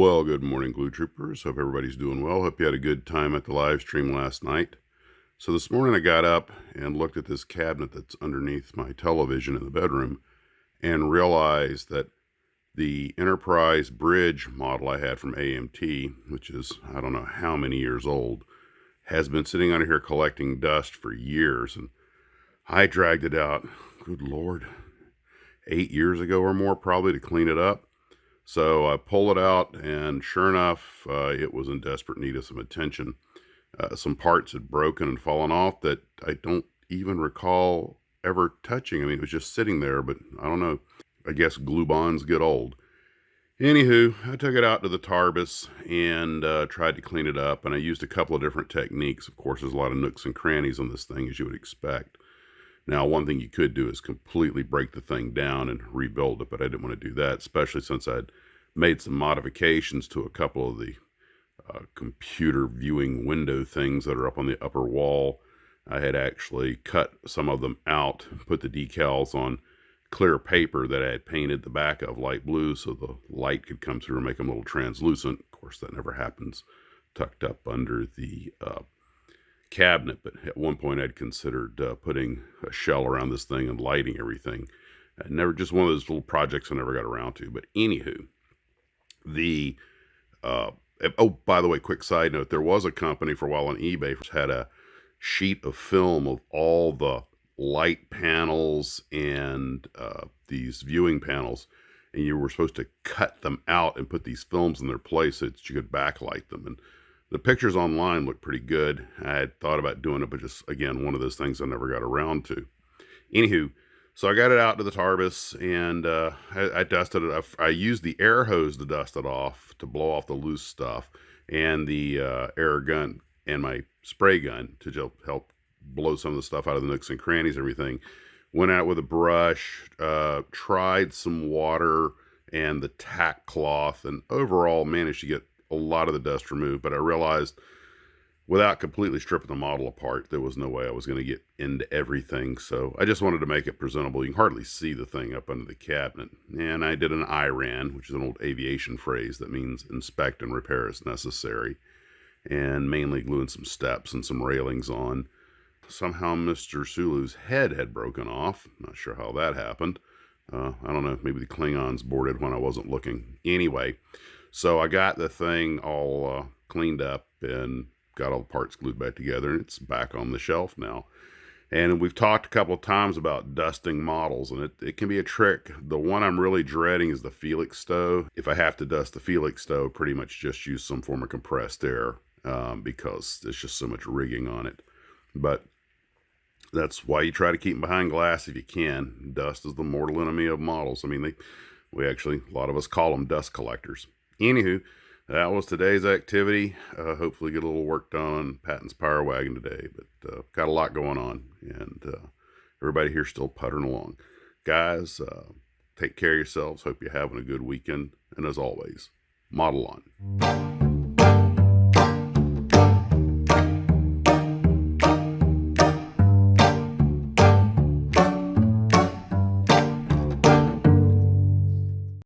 Well, good morning, Glue Troopers. Hope everybody's doing well. Hope you had a good time at the live stream last night. So this morning I got up and looked at this cabinet that's underneath my television in the bedroom and realized that the Enterprise bridge model I had from AMT, which is I don't know how many years old, has been sitting under here collecting dust for years. And I dragged it out, good Lord, 8 years ago or more probably, to clean it up. So I pull it out, and sure enough, it was in desperate need of some attention. Some parts had broken and fallen off that I don't even recall ever touching. I mean, it was just sitting there, but I don't know. I guess glue bonds get old. Anywho, I took it out to the Tarbis and tried to clean it up, and I used a couple of different techniques. Of course, there's a lot of nooks and crannies on this thing, as you would expect. Now, one thing you could do is completely break the thing down and rebuild it, but I didn't want to do that, especially since I'd made some modifications to a couple of the computer viewing window things that are up on the upper wall. I had actually cut some of them out, put the decals on clear paper that I had painted the back of light blue so the light could come through and make them a little translucent. Of course, that never happens, tucked up under the cabinet, but at one point I'd considered putting a shell around this thing and lighting everything. Never, just one of those little projects I never got around to. But anywho, oh, by the way, quick side note, there was a company for a while on eBay that had a sheet of film of all the light panels and these viewing panels, and you were supposed to cut them out and put these films in their place so that you could backlight them. And the pictures online look pretty good. I had thought about doing it, but just, again, one of those things I never got around to. Anywho, so I got it out to the Tarbis, and I dusted it. I used the air hose to dust it off, to blow off the loose stuff, and the air gun and my spray gun to just help blow some of the stuff out of the nooks and crannies and everything. Went out with a brush, tried some water and the tack cloth, and overall managed to get a lot of the dust removed. But I realized without completely stripping the model apart, there was no way I was going to get into everything. So I just wanted to make it presentable. You can hardly see the thing up under the cabinet. And I did an IRAN, which is an old aviation phrase that means inspect and repair as necessary, and mainly gluing some steps and some railings on. Somehow Mr. Sulu's head had broken off. Not sure how that happened. I don't know, maybe the Klingons boarded when I wasn't looking. Anyway, so I got the thing all cleaned up and got all the parts glued back together, and it's back on the shelf now. And we've talked a couple of times about dusting models, and it can be a trick. The one I'm really dreading is the Felix stove. If I have to dust the Felix stove, pretty much just use some form of compressed air because there's just so much rigging on it. But that's why you try to keep them behind glass if you can. Dust is the mortal enemy of models. I mean, a lot of us call them dust collectors. Anywho, that was today's activity. Hopefully get a little work done on Patton's Power Wagon today, but got a lot going on, and everybody here still puttering along. Guys, take care of yourselves. Hope you're having a good weekend, and as always, model on.